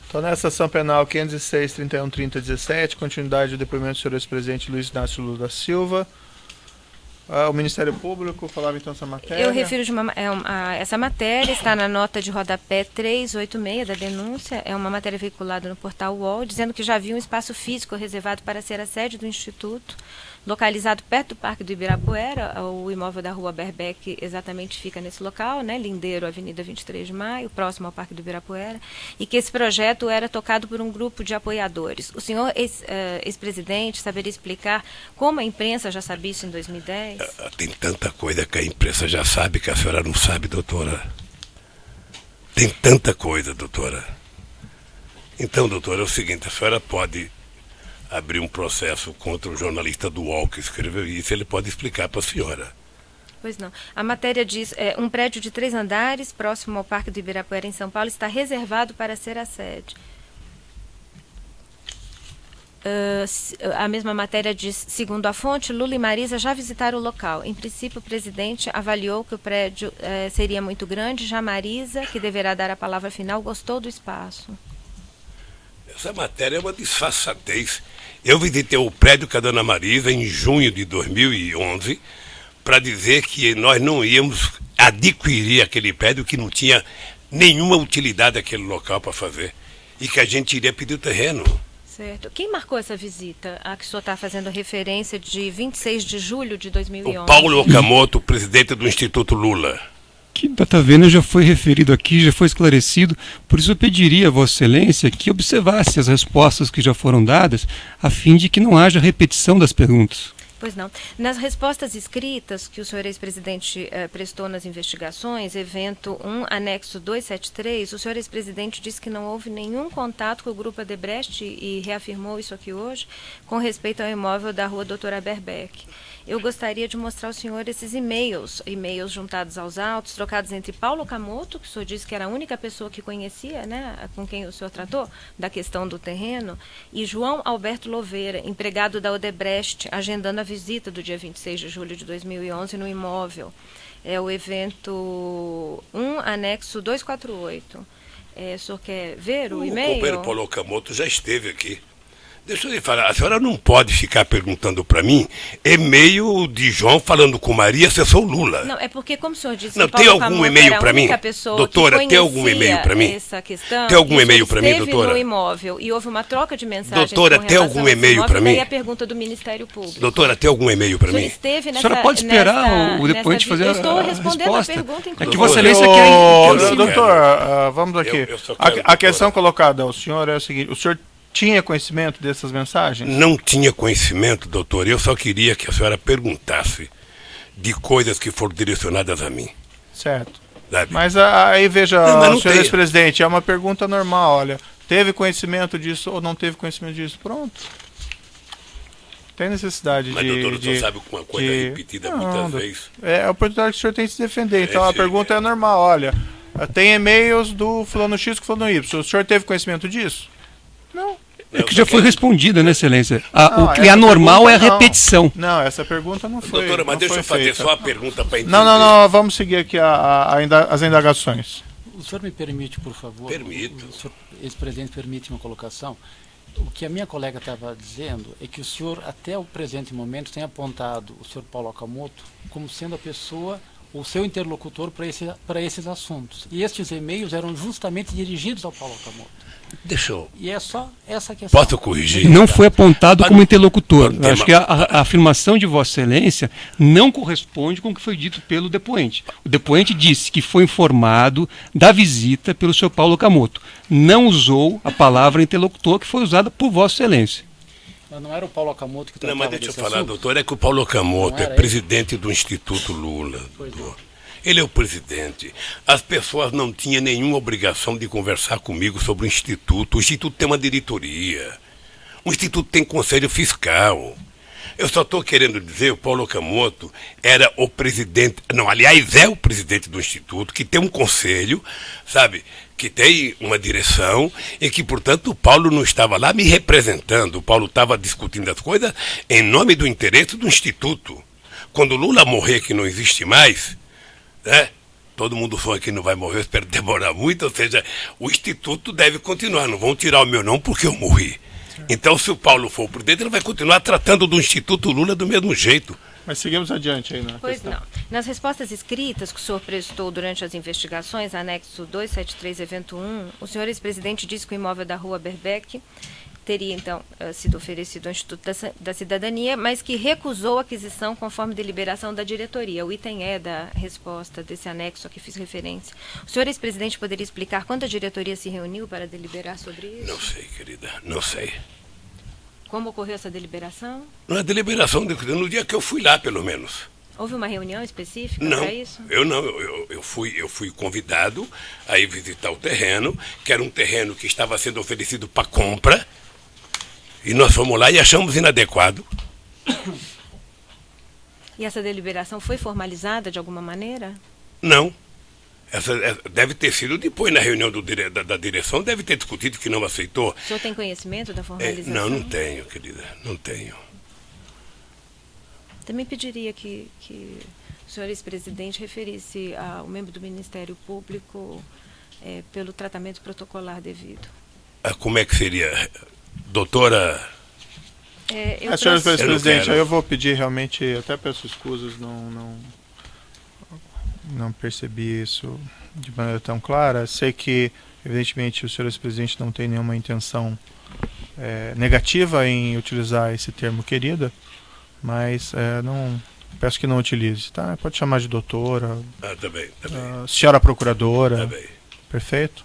Então, nessa ação penal 506, 31, 30, 17, continuidade do depoimento do senhor ex-presidente Luiz Inácio Lula da Silva. O Ministério Público falava então essa matéria. Eu refiro essa matéria, está na nota de rodapé 386 da denúncia, é uma matéria veiculada no portal UOL, dizendo que já havia um espaço físico reservado para ser a sede do Instituto, localizado perto do Parque do Ibirapuera. O imóvel da Rua Berbeck exatamente fica nesse local, né, Lindeiro, Avenida 23 de Maio, próximo ao Parque do Ibirapuera, e que esse projeto era tocado por um grupo de apoiadores. O senhor ex-presidente saberia explicar como a imprensa já sabia isso em 2010? Tem tanta coisa que a imprensa já sabe que a senhora não sabe, doutora. Tem tanta coisa, doutora. Então, doutora, é o seguinte, a senhora pode abrir um processo contra o jornalista do UOL que escreveu isso, ele pode explicar para a senhora. Pois não. A matéria diz, um prédio de 3 andares, próximo ao Parque do Ibirapuera, em São Paulo, está reservado para ser a sede. A mesma matéria diz, segundo a fonte, Lula e Marisa já visitaram o local. Em princípio, o presidente avaliou que o prédio seria muito grande, já Marisa, que deverá dar a palavra final, gostou do espaço. Essa matéria é uma disfarçatez. Eu visitei o prédio com a dona Marisa em junho de 2011 para dizer que nós não íamos adquirir aquele prédio, que não tinha nenhuma utilidade aquele local para fazer, e que a gente iria pedir o terreno. Certo. Quem marcou essa visita, a que o senhor está fazendo referência, de 26 de julho de 2011? O Paulo Okamoto, presidente do Instituto Lula. Que data vênia já foi referido aqui, já foi esclarecido, por isso eu pediria a Vossa Excelência que observasse as respostas que já foram dadas, a fim de que não haja repetição das perguntas. Pois não. Nas respostas escritas que o senhor ex-presidente prestou nas investigações, evento 1, anexo 273, o senhor ex-presidente disse que não houve nenhum contato com o Grupo Odebrecht e reafirmou isso aqui hoje, com respeito ao imóvel da Rua Doutora Berbeck. Eu gostaria de mostrar ao senhor esses e-mails juntados aos autos, trocados entre Paulo Okamoto, que o senhor disse que era a única pessoa que conhecia, né, com quem o senhor tratou, da questão do terreno, e João Alberto Louveira, empregado da Odebrecht, agendando a visita do dia 26 de julho de 2011 no imóvel. É o evento 1, anexo 248. O senhor quer ver o e-mail? O companheiro Paulo Okamoto já esteve aqui. Deixa eu lhe falar, a senhora não pode ficar perguntando para mim e-mail de João falando com Maria se eu sou Lula. Não, é porque, como o senhor disse, não, que Paulo tem algum e-mail para mim? Doutora, tem algum e-mail para mim? Essa questão, tem algum e-mail para mim, doutora? No imóvel e houve uma troca de mensagens. Doutora, tem algum e-mail para mim? E a pergunta do Ministério Público. Doutora, tem algum e-mail para mim? Esteve nessa, a senhora pode esperar o depoente fazer a resposta. Eu estou respondendo a pergunta, inclusive. É que Vossa Excelência quer... Doutor, vamos aqui. A questão colocada ao senhor é a seguinte: o senhor tinha conhecimento dessas mensagens? Não tinha conhecimento, doutor. Eu só queria que a senhora perguntasse de coisas que foram direcionadas a mim. Certo. Sabe? Mas aí veja, não senhor ex-presidente, é uma pergunta normal, olha, teve conhecimento disso ou não teve conhecimento disso? Pronto. Tem necessidade mas, doutor, o senhor sabe que uma coisa repetida muitas vezes. É a oportunidade que o senhor tem de se defender. Então a pergunta é normal, olha, tem e-mails do fulano X com fulano Y. O senhor teve conhecimento disso? Não. É que já foi respondida, né, Excelência? O que é anormal é a repetição. Não, essa pergunta não foi. Doutora, mas deixa eu fazer só a pergunta para entender. Não, vamos seguir aqui as indagações. O senhor me permite, por favor? Permito. O senhor, ex-presidente, permite uma colocação? O que a minha colega estava dizendo é que o senhor, até o presente momento, tem apontado o senhor Paulo Okamoto como sendo a pessoa, o seu interlocutor para esses assuntos. E estes e-mails eram justamente dirigidos ao Paulo Okamoto. Deixa eu... E é só essa questão. Posso corrigir? Não foi apontado como interlocutor. Eu acho que a afirmação de Vossa Excelência não corresponde com o que foi dito pelo depoente. O depoente disse que foi informado da visita pelo senhor Paulo Okamoto. Não usou a palavra interlocutor que foi usada por Vossa Excelência. Mas não era o Paulo Okamoto que tratava Não, mas deixa eu falar, assunto? doutor, é que o Paulo Okamoto é presidente do Instituto Lula. Ele é o presidente. As pessoas não tinham nenhuma obrigação de conversar comigo sobre o Instituto. O Instituto tem uma diretoria. O Instituto tem conselho fiscal. Eu só estou querendo dizer, o Paulo Okamoto era o presidente, não, aliás, é o presidente do Instituto, que tem um conselho, sabe, que tem uma direção, e que, portanto, o Paulo não estava lá me representando. O Paulo estava discutindo as coisas em nome do interesse do Instituto. Quando Lula morrer, que não existe mais, né? todo mundo sonha que não vai morrer, eu espero demorar muito, ou seja, o Instituto deve continuar, não vão tirar o meu nome porque eu morri. Então, se o Paulo for o presidente, ele vai continuar tratando do Instituto Lula do mesmo jeito. Mas seguimos adiante aí na Pois questão. não. Nas respostas escritas que o senhor prestou durante as investigações, anexo 273, evento 1, o senhor ex-presidente disse que o imóvel da Rua Berbeck teria, então, sido oferecido ao Instituto da Cidadania, mas que recusou a aquisição conforme deliberação da diretoria. O item é da resposta desse anexo a que fiz referência. O senhor ex-presidente poderia explicar quando a diretoria se reuniu para deliberar sobre isso? Não sei, querida, não sei. Como ocorreu essa deliberação? Na deliberação, no dia que eu fui lá, pelo menos. Houve uma reunião específica Não, para isso? eu não. Eu fui convidado a ir visitar o terreno, que era um terreno que estava sendo oferecido para compra, e nós fomos lá e achamos inadequado. E essa deliberação foi formalizada de alguma maneira? Não. Essa deve ter sido depois, na reunião da direção, deve ter discutido que não aceitou. O senhor tem conhecimento da formalização? Não tenho, querida, não tenho. Também pediria que o senhor ex-presidente referisse ao membro do Ministério Público pelo tratamento protocolar devido. Como é que seria? Doutora... Senhor ex-presidente, quero. aí eu vou pedir realmente, até peço escusas, não percebi isso de maneira tão clara. Sei que, evidentemente, o senhor ex-presidente não tem nenhuma intenção negativa em utilizar esse termo querida, mas peço que não utilize, tá? Pode chamar de doutora, Tá bem. senhora procuradora, Tá bem. perfeito?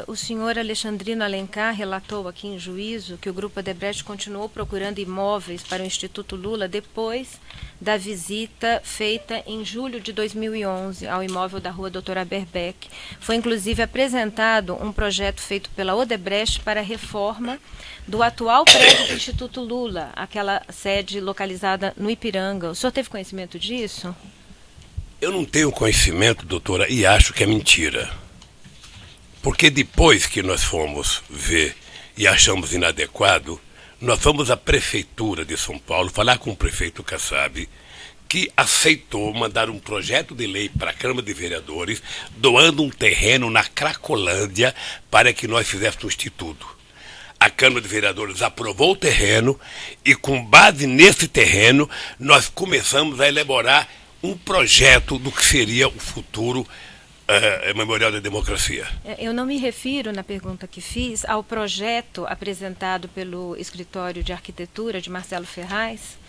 O senhor Alexandrino Alencar relatou aqui em juízo que o Grupo Odebrecht continuou procurando imóveis para o Instituto Lula depois da visita feita em julho de 2011 ao imóvel da Rua Doutora Berbeck. Foi inclusive apresentado um projeto feito pela Odebrecht para a reforma do atual prédio do Instituto Lula, aquela sede localizada no Ipiranga. O senhor teve conhecimento disso? Eu não tenho conhecimento, doutora, e acho que é mentira. Porque depois que nós fomos ver e achamos inadequado, nós fomos à Prefeitura de São Paulo falar com o prefeito Kassab, que aceitou mandar um projeto de lei para a Câmara de Vereadores, doando um terreno na Cracolândia para que nós fizéssemos o Instituto. A Câmara de Vereadores aprovou o terreno e, com base nesse terreno, nós começamos a elaborar um projeto do que seria o futuro Memorial da Democracia. Eu não me refiro, na pergunta que fiz, ao projeto apresentado pelo Escritório de Arquitetura de Marcelo Ferraz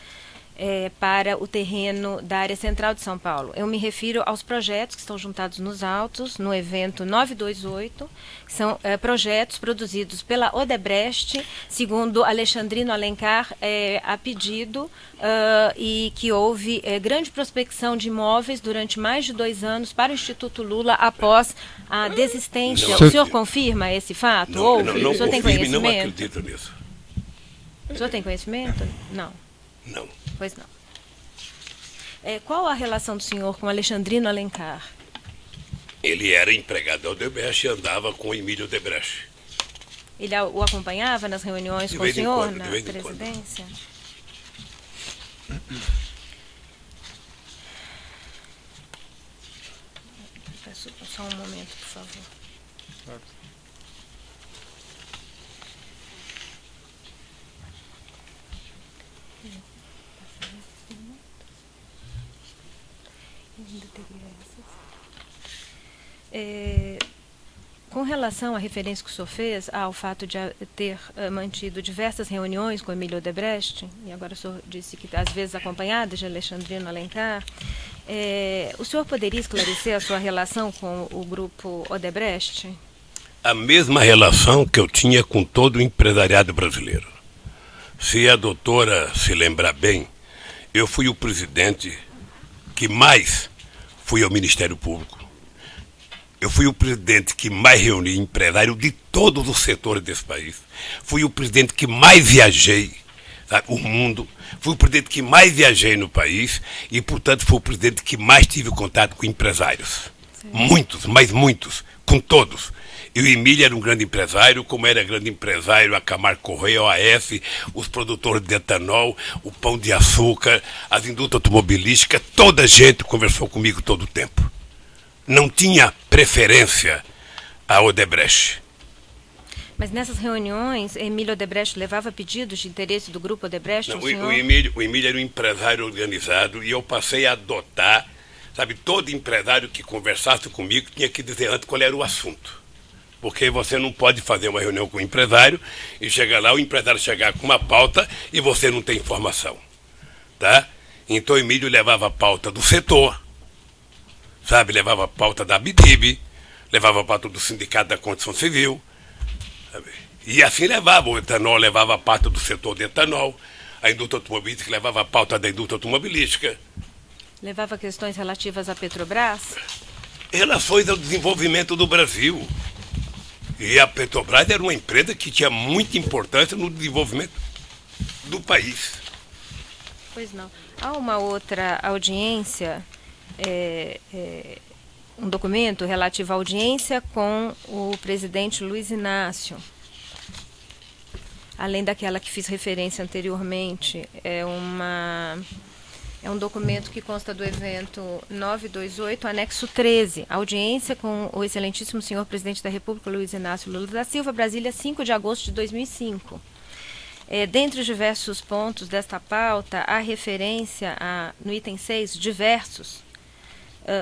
para o terreno da área central de São Paulo. Eu me refiro aos projetos que estão juntados nos autos, no evento 928, que são projetos produzidos pela Odebrecht, segundo Alexandrino Alencar, a pedido, e que houve grande prospecção de imóveis durante mais de 2 anos para o Instituto Lula após a desistência. O senhor confirma esse fato? Não, O senhor tem conhecimento? não acredito nisso. O senhor tem conhecimento? Não. Não. Pois não. Qual a relação do senhor com Alexandrino Alencar? Ele era empregado da Odebrecht e andava com o Emílio Odebrecht. Ele o acompanhava nas reuniões De com o vez em senhor quando, na de vez em quando. presidência? Peço só um momento, por favor. Com relação à referência que o senhor fez ao fato de ter mantido diversas reuniões com Emílio Odebrecht, e agora o senhor disse que às vezes acompanhado de Alexandrino Alencar, o senhor poderia esclarecer a sua relação com o grupo Odebrecht? A mesma relação que eu tinha com todo o empresariado brasileiro. Se a doutora se lembrar bem, eu fui o presidente que mais fui ao Ministério Público. Eu fui o presidente que mais reuni empresário de todos os setores desse país. Fui o presidente que mais viajei, sabe, o mundo. Fui o presidente que mais viajei no país e, portanto, fui o presidente que mais tive contato com empresários. Sim. Muitos, mas muitos, com todos. E o Emílio era um grande empresário, como era grande empresário a Camargo Correia, a OAS, os produtores de etanol, o Pão de Açúcar, as indústrias automobilísticas, toda a gente conversou comigo todo o tempo. Não tinha preferência a Odebrecht. Mas nessas reuniões, Emílio Odebrecht levava pedidos de interesse do grupo Odebrecht? Não, o Emílio era um empresário organizado e eu passei a adotar, sabe, todo empresário que conversasse comigo tinha que dizer antes qual era o assunto. Porque você não pode fazer uma reunião com o empresário e chegar lá, o empresário chegar com uma pauta e você não tem informação. Tá? Então o Emílio levava a pauta do setor, sabe? Levava a pauta da ABDIB, levava a pauta do Sindicato da Construção Civil. Sabe? E assim levava, o etanol levava a pauta do setor de etanol, a indústria automobilística levava a pauta da indústria automobilística. Levava questões relativas à Petrobras? Relações ao desenvolvimento do Brasil. E a Petrobras era uma empresa que tinha muita importância no desenvolvimento do país. Pois não. Há uma outra audiência, um documento relativo à audiência com o presidente Luiz Inácio. Além daquela que fiz referência anteriormente, é um documento que consta do evento 928, anexo 13, audiência com o excelentíssimo senhor presidente da República, Luiz Inácio Lula da Silva, Brasília, 5 de agosto de 2005. Dentre os diversos pontos desta pauta, há referência no item 6, diversos,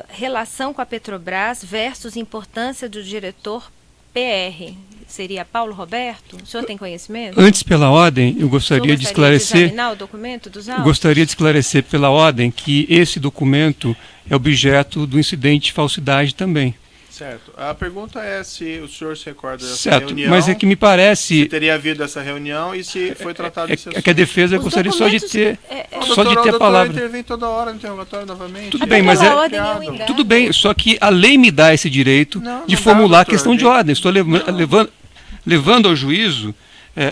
relação com a Petrobras versus importância do diretor PR. Seria Paulo Roberto? O senhor tem conhecimento? Antes, pela ordem, eu gostaria de esclarecer. O documento dos autos? Gostaria de esclarecer pela ordem que esse documento é objeto do incidente de falsidade também. Certo. A pergunta é se o senhor se recorda dessa certo, reunião. mas é que me parece. Se teria havido essa reunião e se foi tratado esse assunto. É que a defesa gostaria só de ter. Só de ter a palavra. O doutor intervém toda hora no interrogatório novamente. Tudo bem, mas tudo bem, só que a lei me dá esse direito de formular a questão de ordem. Estou levando ao juízo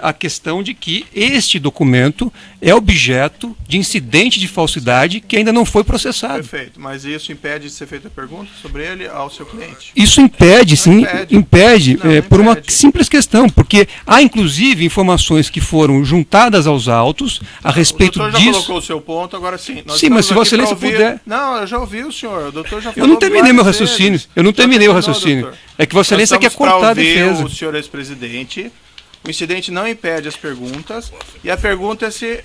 a questão de que este documento é objeto de incidente de falsidade que ainda não foi processado. Perfeito, mas isso impede de ser feita pergunta sobre ele ao seu cliente? Isso impede, sim, impede por uma simples questão, porque há inclusive informações que foram juntadas aos autos a respeito disso. O doutor já colocou o seu ponto, agora sim. Sim, mas se Vossa Excelência puder... Não, eu já ouvi o senhor, o doutor já falou. Eu não terminei meu raciocínio, Doutor. É que Vossa Excelência quer cortar a defesa. O senhor ex-presidente... O incidente não impede as perguntas e a pergunta se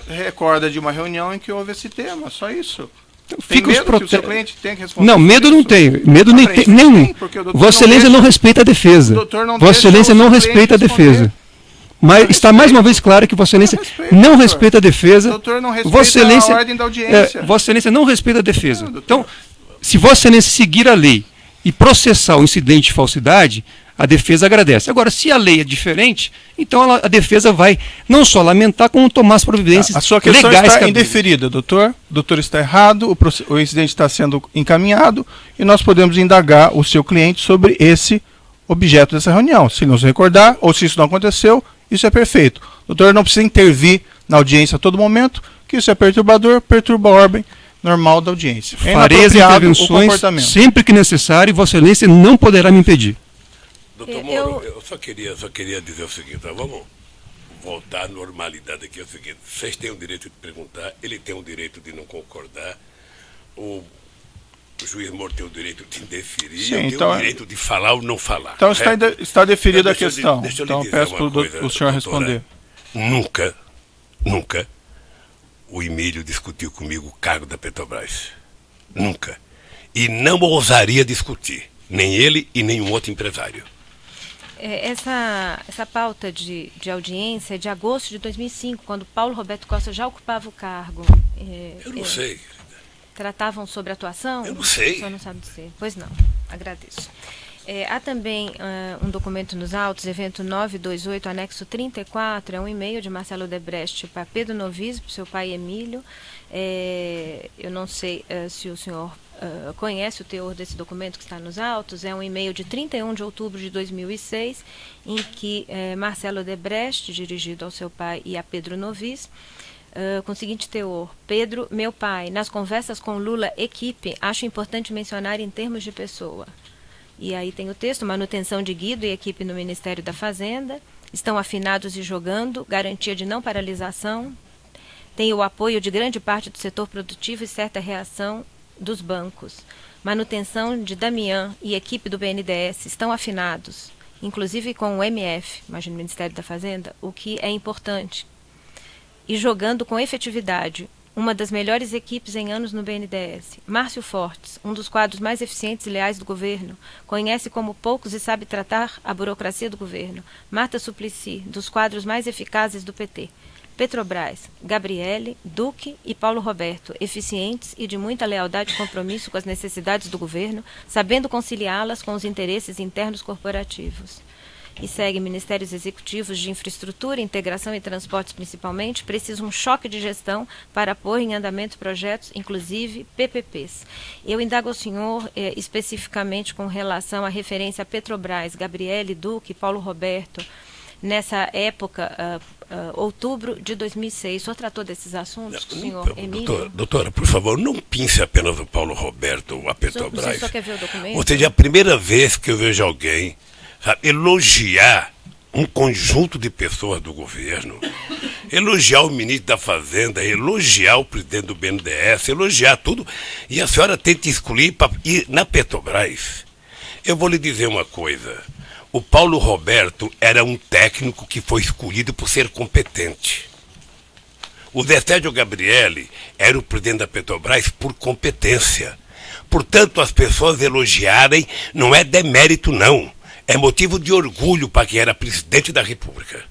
recorda de uma reunião em que houve esse tema, só isso. Tem medo que o seu cliente tenha que responder? Não, medo não tenho, medo nenhum. Vossa Excelência não respeita a defesa. Vossa Excelência não respeita a defesa. Mas está mais uma vez claro que Vossa Excelência não respeita a defesa. Doutor não respeita a ordem da audiência. Vossa Excelência não respeita a defesa. Então, se Vossa Excelência seguir a lei e processar o incidente de falsidade, a defesa agradece. Agora, se a lei é diferente, então a defesa vai não só lamentar, como tomar as providências legais. A sua questão está indeferida, doutor. O doutor está errado, o incidente está sendo encaminhado e nós podemos indagar o seu cliente sobre esse objeto dessa reunião. Se não se recordar ou se isso não aconteceu, isso é perfeito. O doutor não precisa intervir na audiência a todo momento, que isso é perturbador, perturba a ordem normal da audiência. Farei as intervenções sempre que necessário e Vossa Excelência não poderá me impedir. Doutor Moro, eu só queria dizer o seguinte, vamos voltar à normalidade aqui, é o seguinte, vocês têm o direito de perguntar, ele tem o direito de não concordar, o juiz Moro tem o direito de indeferir, sim, eu tenho o direito de falar ou não falar. Então está deferida a questão, então peço para o senhor responder. Nunca o Emílio discutiu comigo o cargo da Petrobras. Nunca. E não ousaria discutir, nem ele e nenhum outro empresário. Essa pauta de audiência é de agosto de 2005, quando Paulo Roberto Costa já ocupava o cargo. Eu não sei. Tratavam sobre atuação? Eu não sei. O senhor não sabe dizer. Pois não, agradeço. Há também um documento nos autos, evento 928, anexo 34, é um e-mail de Marcelo Odebrecht para Pedro Novis, para o seu pai Emílio. Eu não sei se o senhor conhece o teor desse documento que está nos autos. É um e-mail de 31 de outubro de 2006, em que Marcelo Odebrecht, dirigido ao seu pai e a Pedro Novis, com o seguinte teor: Pedro, meu pai, nas conversas com Lula, equipe, acho importante mencionar em termos de pessoa. E aí tem o texto: manutenção de Guido e equipe no Ministério da Fazenda, estão afinados e jogando, garantia de não paralisação, tem o apoio de grande parte do setor produtivo e certa reação dos bancos. Manutenção de Damião e equipe do BNDES estão afinados, inclusive com o MF, imagina o Ministério da Fazenda, o que é importante. E jogando com efetividade, uma das melhores equipes em anos no BNDES. Márcio Fortes, um dos quadros mais eficientes e leais do governo, conhece como poucos e sabe tratar a burocracia do governo. Marta Suplicy, dos quadros mais eficazes do PT. Petrobras, Gabriele, Duque e Paulo Roberto, eficientes e de muita lealdade e compromisso com as necessidades do governo, sabendo conciliá-las com os interesses internos corporativos. E segue: ministérios executivos de infraestrutura, integração e transportes principalmente, precisam um choque de gestão para pôr em andamento projetos, inclusive PPPs. Eu indago ao senhor especificamente com relação à referência a Petrobras, Gabriele, Duque, Paulo Roberto, nessa época, outubro de 2006. O senhor tratou desses assuntos, senhor Emílio? Doutora, por favor, não pince apenas o Paulo Roberto ou a Petrobras. O senhor quer ver o documento? Ou seja, é a primeira vez que eu vejo alguém, sabe, elogiar um conjunto de pessoas do governo, elogiar o ministro da Fazenda, elogiar o presidente do BNDES, elogiar tudo, e a senhora tenta excluir ir na Petrobras. Eu vou lhe dizer uma coisa: o Paulo Roberto era um técnico que foi escolhido por ser competente. O Zé Sérgio Gabriele era o presidente da Petrobras por competência. Portanto, as pessoas elogiarem não é demérito, não. É motivo de orgulho para quem era presidente da República.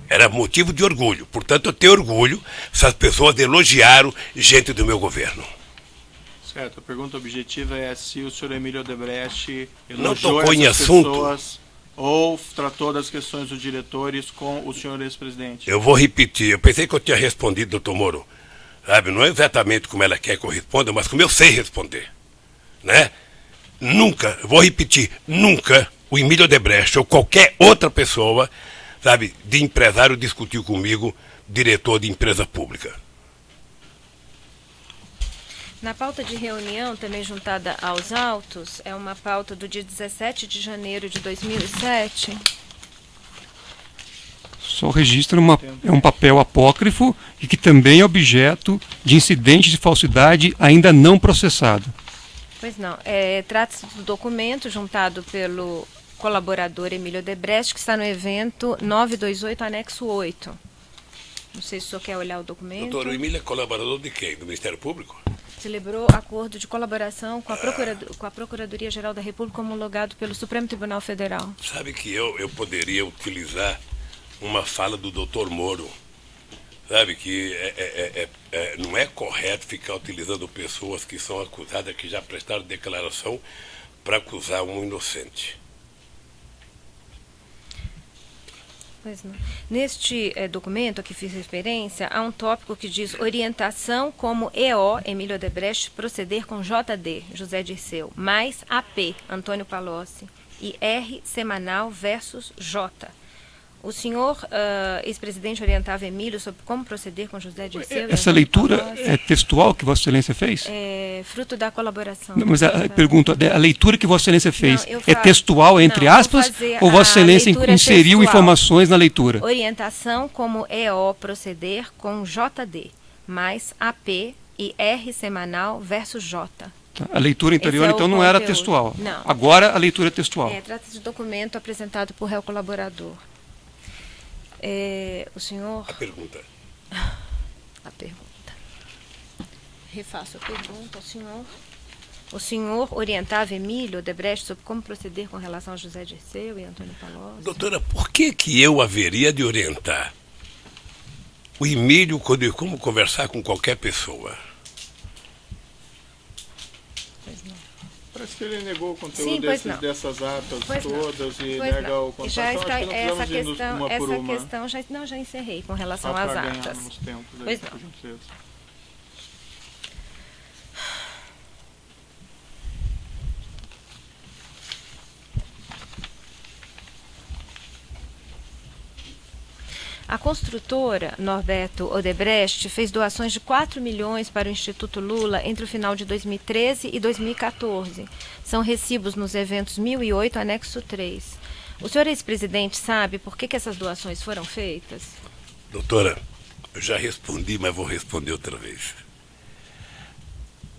Era motivo de orgulho. Portanto, eu tenho orgulho se as pessoas elogiaram gente do meu governo. Certo, a pergunta objetiva é se o senhor Emílio Odebrecht não elogiou tocou em essas assunto pessoas ou tratou das questões dos diretores com o senhor ex-presidente. Eu vou repetir, eu pensei que eu tinha respondido, doutor Moro. Sabe, não é exatamente como ela quer que eu responda, mas como eu sei responder. Né? Nunca, vou repetir, nunca o Emílio Odebrecht ou qualquer outra pessoa, sabe, de empresário discutiu comigo, diretor de empresa pública. Na pauta de reunião, também juntada aos autos, é uma pauta do dia 17 de janeiro de 2007. Só registra um papel apócrifo e que também é objeto de incidentes de falsidade ainda não processado. Pois não. Trata-se do documento juntado pelo colaborador Emílio Odebrecht, que está no evento 928, anexo 8. Não sei se o senhor quer olhar o documento. Doutor, o Emílio é colaborador de quem? Do Ministério Público? Celebrou acordo de colaboração com a Procuradoria-Geral da República, homologado pelo Supremo Tribunal Federal. Sabe que eu poderia utilizar uma fala do doutor Moro. Sabe que não é correto ficar utilizando pessoas que são acusadas, que já prestaram declaração, para acusar um inocente. Pois não. Neste documento a que fiz referência, há um tópico que diz: orientação como EO, Emílio Odebrecht, proceder com JD, José Dirceu, mais AP, Antônio Palocci, e R semanal versus J. O senhor ex-presidente orientava Emílio sobre como proceder com José Dirceu. Essa leitura é textual que Vossa Excelência fez? É fruto da colaboração. Não, mas pergunto, a leitura que Vossa Excelência fez é textual, entre aspas, ou Vossa Excelência inseriu textual, informações na leitura? Orientação como EO proceder com JD, mais AP e R semanal versus J. Tá. A leitura anterior, então, não era textual. Não. Agora, a leitura é textual. Trata-se de documento apresentado por réu colaborador. O senhor... A pergunta. A pergunta. Refaço a pergunta ao senhor. O senhor orientava Emílio Odebrecht sobre como proceder com relação a José Dirceu e Antônio Palocci? Doutora, por que eu haveria de orientar o Emílio como conversar com qualquer pessoa? Parece que ele negou o conteúdo dessas atas todas e nega o contato. Já está essa questão já encerrei com relação às atas. Pois não. A construtora Norberto Odebrecht fez doações de 4 milhões para o Instituto Lula entre o final de 2013 e 2014, são recibos nos eventos 1008, anexo 3. O senhor ex-presidente sabe por que essas doações foram feitas? Doutora, eu já respondi, mas vou responder outra vez.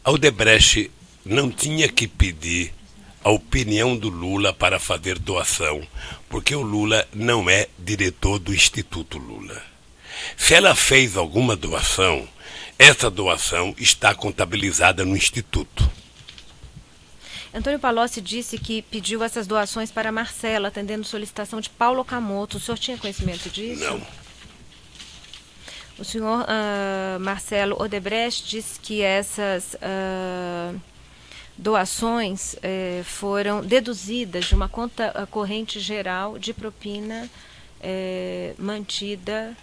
A Odebrecht não tinha que pedir a opinião do Lula para fazer doação, porque o Lula não é diretor do Instituto Lula. Se ela fez alguma doação, essa doação está contabilizada no Instituto. Antônio Palocci disse que pediu essas doações para Marcelo, atendendo solicitação de Paulo Okamoto. O senhor tinha conhecimento disso? Não. O senhor Marcelo Odebrecht disse que essas doações foram deduzidas de uma conta corrente geral de propina mantida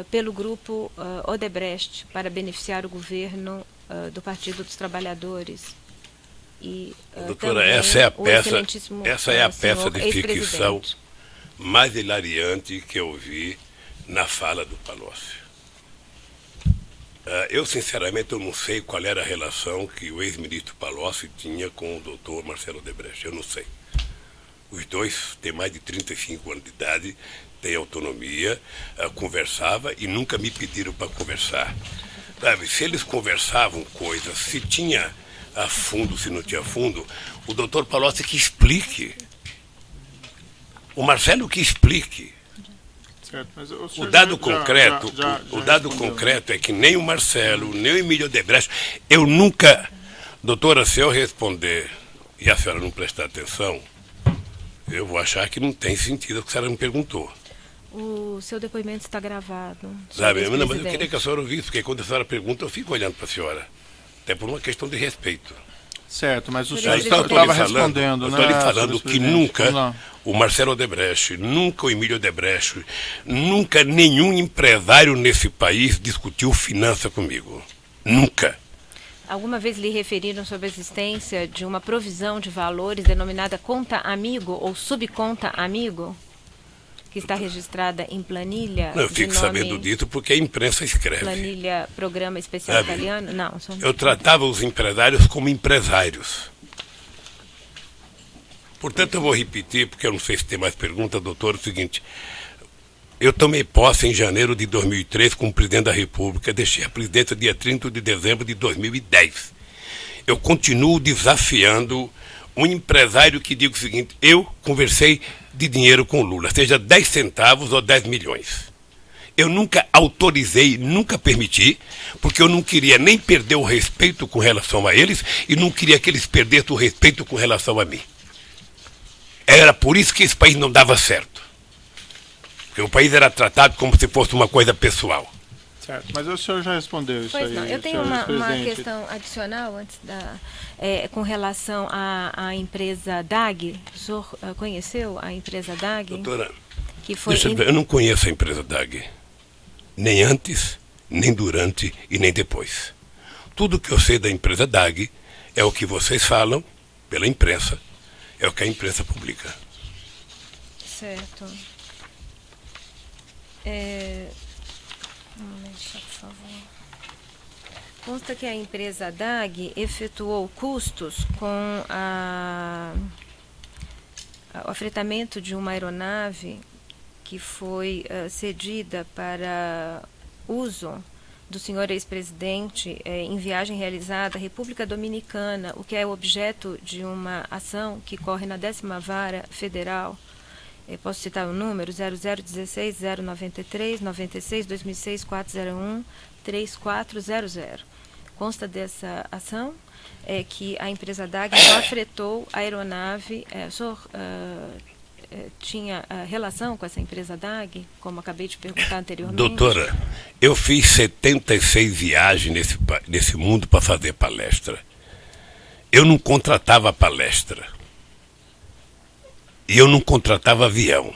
pelo grupo Odebrecht para beneficiar o governo do Partido dos Trabalhadores. E, doutora, essa é a peça de ficção mais hilariante que eu vi na fala do Palocci. Eu, sinceramente, eu não sei qual era a relação que o ex-ministro Palocci tinha com o doutor Marcelo Odebrecht. Eu não sei. Os dois têm mais de 35 anos de idade, têm autonomia, conversava e nunca me pediram para conversar. Sabe, se eles conversavam coisas, se tinha fundo, se não tinha fundo, o doutor Palocci que explique. O Marcelo que explique. Certo, mas o dado concreto é que nem o Marcelo, nem o Emílio Odebrecht, eu nunca... Doutora, se eu responder e a senhora não prestar atenção, eu vou achar que não tem sentido o que a senhora me perguntou. O seu depoimento está gravado. Sabe, não, mas eu queria que a senhora ouvisse, porque quando a senhora pergunta, eu fico olhando para a senhora. Até por uma questão de respeito. Certo, mas o senhor estava respondendo, né? Eu estou lhe falando que nunca o Marcelo Odebrecht, nunca o Emílio Odebrecht, nunca nenhum empresário nesse país discutiu finança comigo. Nunca. Alguma vez lhe referiram sobre a existência de uma provisão de valores denominada conta amigo ou subconta amigo? Que está registrada em planilha? Não, eu fico sabendo disso porque a imprensa escreve. Planilha Programa Especial Italiano? Não. Eu tratava os empresários como empresários. Portanto, eu vou repetir, porque eu não sei se tem mais pergunta, doutor, é o seguinte. Eu tomei posse em janeiro de 2003 como presidente da República, deixei a presidência dia 30 de dezembro de 2010. Eu continuo desafiando um empresário que diga o seguinte: eu conversei de dinheiro com o Lula, seja 10 centavos ou 10 milhões. Eu nunca autorizei, nunca permiti, porque eu não queria nem perder o respeito com relação a eles e não queria que eles perdessem o respeito com relação a mim. Era por isso que esse país não dava certo. Porque o país era tratado como se fosse uma coisa pessoal. Certo, mas o senhor já respondeu isso aí. Não. Eu tenho uma questão adicional antes com relação à empresa DAG. O senhor conheceu a empresa DAG? Doutora, que foi eu não conheço a empresa DAG. Nem antes, nem durante e nem depois. Tudo que eu sei da empresa DAG é o que vocês falam pela imprensa, é o que a imprensa publica. Certo. Por favor. Consta que a empresa DAG efetuou custos com o fretamento de uma aeronave que foi cedida para uso do senhor ex-presidente em viagem realizada à República Dominicana, o que é objeto de uma ação que corre na 10ª Vara Federal. Posso citar o número 0016 093 96 2006 401 3400. Consta dessa ação que a empresa DAG só fretou a aeronave. O senhor tinha relação com essa empresa DAG, como acabei de perguntar anteriormente? Doutora, eu fiz 76 viagens nesse mundo para fazer palestra. Eu não contratava palestra. E eu não contratava avião.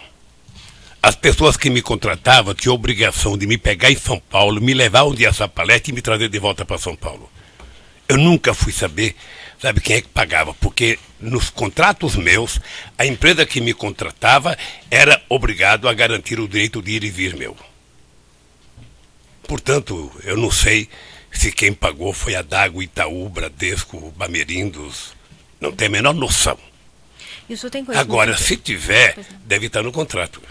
As pessoas que me contratavam tinham a obrigação de me pegar em São Paulo, me levar onde ia essa palestra e me trazer de volta para São Paulo. Eu nunca fui saber, sabe, quem é que pagava, porque nos contratos meus, a empresa que me contratava era obrigado a garantir o direito de ir e vir meu. Portanto, eu não sei se quem pagou foi a Dago, Itaú, Bradesco, Bamerindos. Não tem a menor noção. E o senhor tem conhecimento? Agora, se tiver, deve estar no contrato.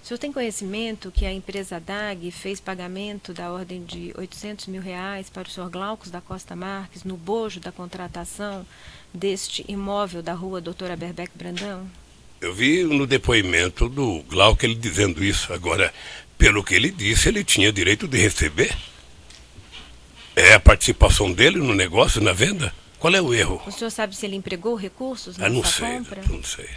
O senhor tem conhecimento que a empresa DAG fez pagamento da ordem de R$800 mil para o senhor Glaucus da Costa Marques no bojo da contratação deste imóvel da rua Doutora Berbeck Brandão? Eu vi no depoimento do Glauco ele dizendo isso. Agora, pelo que ele disse, ele tinha direito de receber. É a participação dele no negócio, na venda? Qual é o erro? O senhor sabe se ele empregou recursos nessa não sei, compra? Não sei.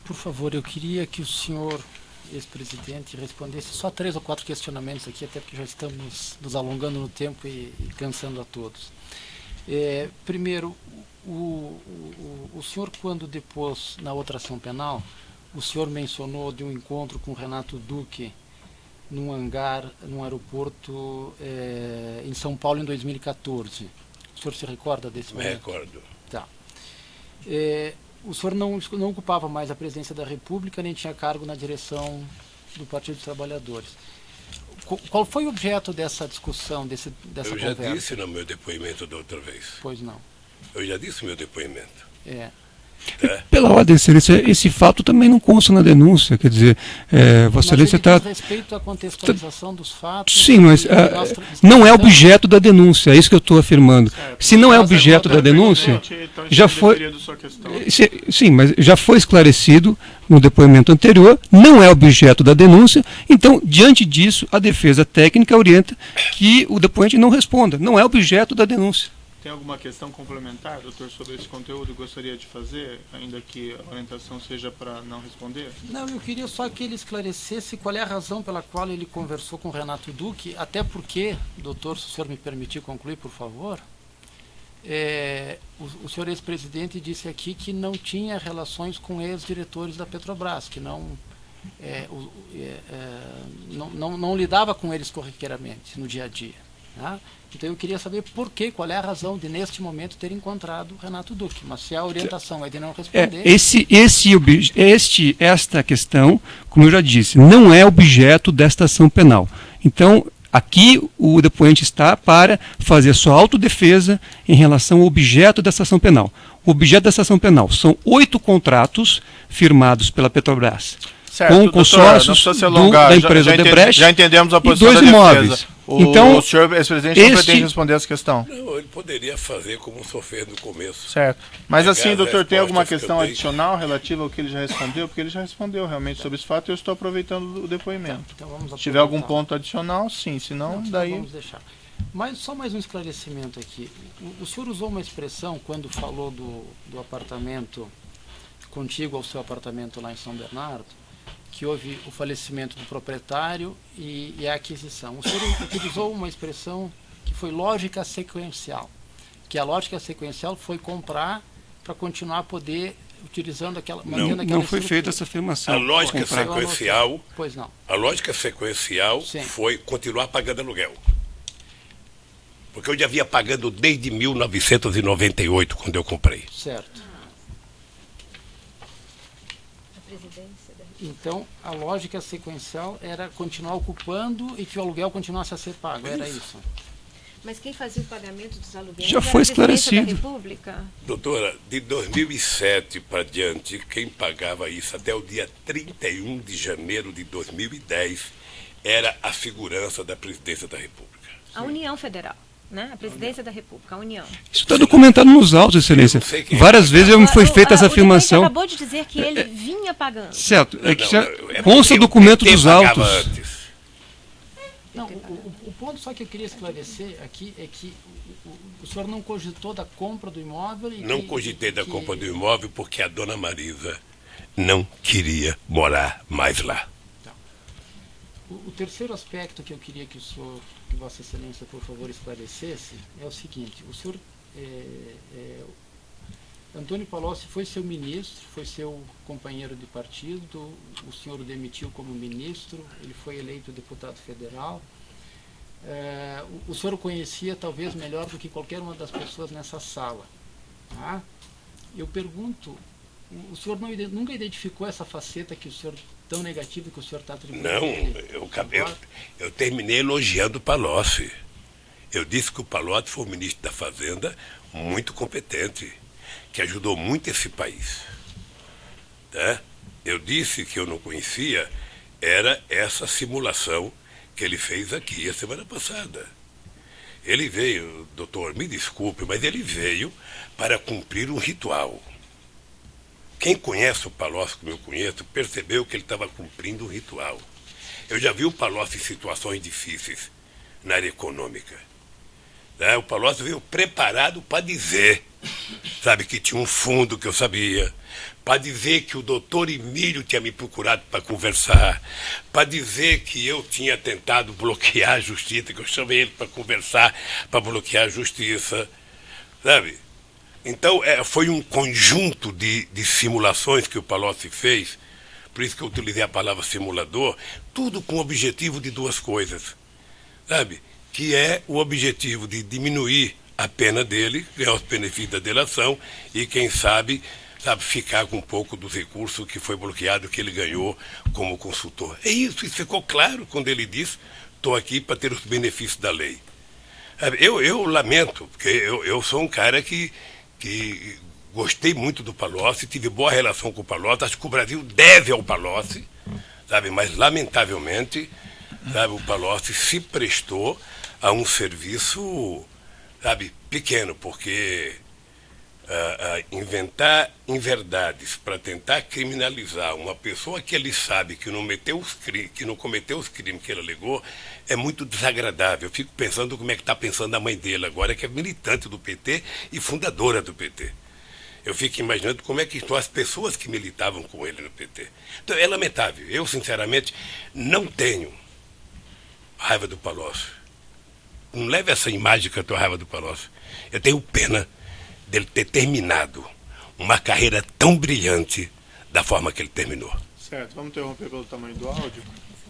Por favor, eu queria que o senhor, ex-presidente, respondesse só 3 ou 4 questionamentos aqui, até porque já estamos nos alongando no tempo e cansando a todos. Primeiro, o senhor, quando depôs na outra ação penal, o senhor mencionou de um encontro com o Renato Duque num hangar, num aeroporto em São Paulo em 2014. O senhor se recorda desse momento? Me recordo. Tá. O senhor não ocupava mais a presidência da República, nem tinha cargo na direção do Partido dos Trabalhadores. Qual foi o objeto dessa discussão, dessa conversa? Eu já disse no meu depoimento da outra vez. Pois não. Eu já disse no meu depoimento. Tá? Pela ordem, Excelência, esse fato também não consta na denúncia, quer dizer, Vossa Excelência está... Diz respeito à contextualização dos fatos... Sim, mas não é objeto da denúncia, é isso que eu estou afirmando. Se não é objeto da denúncia, já foi... Sim, mas já foi esclarecido no depoimento anterior, não é objeto da denúncia, então, diante disso, a defesa técnica orienta que o depoente não responda, não é objeto da denúncia. Tem alguma questão complementar, doutor, sobre esse conteúdo que gostaria de fazer, ainda que a orientação seja para não responder? Não, eu queria só que ele esclarecesse qual é a razão pela qual ele conversou com o Renato Duque, até porque, doutor, se o senhor me permitir concluir, por favor, o senhor ex-presidente disse aqui que não tinha relações com ex-diretores da Petrobras, que não lidava com eles corriqueiramente, no dia a dia. Tá? Então eu queria saber qual é a razão de, neste momento, ter encontrado o Renato Duque. Mas se a orientação é de não responder... Esta questão, como eu já disse, não é objeto desta ação penal. Então, aqui o depoente está para fazer sua autodefesa em relação ao objeto dessa ação penal. O objeto dessa ação penal são 8 contratos firmados pela Petrobras. Certo, com consórcios da empresa Odebrecht já entendemos a posição e 2 da imóveis. Defesa. Então, o senhor ex-presidente não pretende responder essa questão? Não, ele poderia fazer como o senhor fez no começo. Certo. Mas Pegar assim, doutor, tem alguma questão que adicional relativa ao que ele já respondeu? Porque ele já respondeu realmente sobre esse fato e eu estou aproveitando o depoimento. Então vamos Se tiver algum ponto adicional, sim. Se não, daí... Vamos deixar. Mas só mais um esclarecimento aqui. O senhor usou uma expressão quando falou do apartamento contíguo ao seu apartamento lá em São Bernardo, que houve o falecimento do proprietário e a aquisição. O senhor utilizou uma expressão que foi lógica sequencial, que a lógica sequencial foi comprar para continuar a poder utilizando aquela... Não foi feita essa afirmação. A lógica sequencial... Pois não. A lógica sequencial Sim. foi continuar pagando aluguel. Porque eu já havia pagando desde 1998, quando eu comprei. Certo. Então, a lógica sequencial era continuar ocupando e que o aluguel continuasse a ser pago, era isso. Mas quem fazia o pagamento dos aluguéis já foi esclarecido. Da República? Doutora, de 2007 para diante, quem pagava isso até o dia 31 de janeiro de 2010 era a segurança da Presidência da República. A União Federal. Né? A Presidência da República, a União. Isso está documentado nos autos, Excelência. Várias vezes foi feita essa afirmação. Ele acabou de dizer que ele vinha pagando. Certo. Consta o documento dos autos. Não, o ponto só que eu queria esclarecer aqui é que o senhor não cogitou da compra do imóvel... Não cogitei da compra do imóvel porque a dona Marisa não queria morar mais lá. O terceiro aspecto que eu queria que Vossa Excelência, por favor, esclarecesse é o seguinte: o senhor Antônio Palocci foi seu ministro, foi seu companheiro de partido, o senhor o demitiu como ministro, ele foi eleito deputado federal. O senhor o conhecia talvez melhor do que qualquer uma das pessoas nessa sala. Tá? Eu pergunto, o senhor nunca identificou essa faceta que o senhor tão negativa que o senhor está atribuindo? Não, eu terminei elogiando o Palocci. Eu disse que o Palocci foi o ministro da Fazenda muito competente, que ajudou muito esse país. Tá? Eu disse que eu não conhecia, era essa simulação que ele fez aqui a semana passada. Ele veio, doutor, me desculpe, mas ele veio para cumprir um ritual. Quem conhece o Palocci, como eu conheço, percebeu que ele estava cumprindo um ritual. Eu já vi o Palocci em situações difíceis na área econômica. O Palocci veio preparado para dizer, sabe, que tinha um fundo que eu sabia, para dizer que o doutor Emílio tinha me procurado para conversar, para dizer que eu tinha tentado bloquear a justiça, que eu chamei ele para conversar, para bloquear a justiça, sabe? Então, foi um conjunto de simulações que o Palocci fez, por isso que eu utilizei a palavra simulador, tudo com o objetivo de duas coisas, sabe? Que é o objetivo de diminuir a pena dele, ganhar os benefícios da delação e, quem sabe, ficar com um pouco dos recursos que foi bloqueado, que ele ganhou como consultor. É isso ficou claro quando ele disse, estou aqui para ter os benefícios da lei. Eu lamento, porque eu sou um cara que gostei muito do Palocci, tive boa relação com o Palocci, acho que o Brasil deve ao Palocci, sabe, mas lamentavelmente, sabe, o Palocci se prestou a um serviço, sabe, pequeno, porque inventar inverdades para tentar criminalizar uma pessoa que ele sabe que não cometeu os crimes que ele alegou é muito desagradável. Eu fico pensando como é que está pensando a mãe dele agora, que é militante do PT e fundadora do PT. Eu fico imaginando como é que estão as pessoas que militavam com ele no PT. Então é lamentável. Eu, sinceramente, não tenho raiva do Palocci. Não leve essa imagem que eu tenho raiva do Palocci. Eu tenho pena dele ter terminado uma carreira tão brilhante da forma que ele terminou. Certo, vamos interromper pelo tamanho do áudio.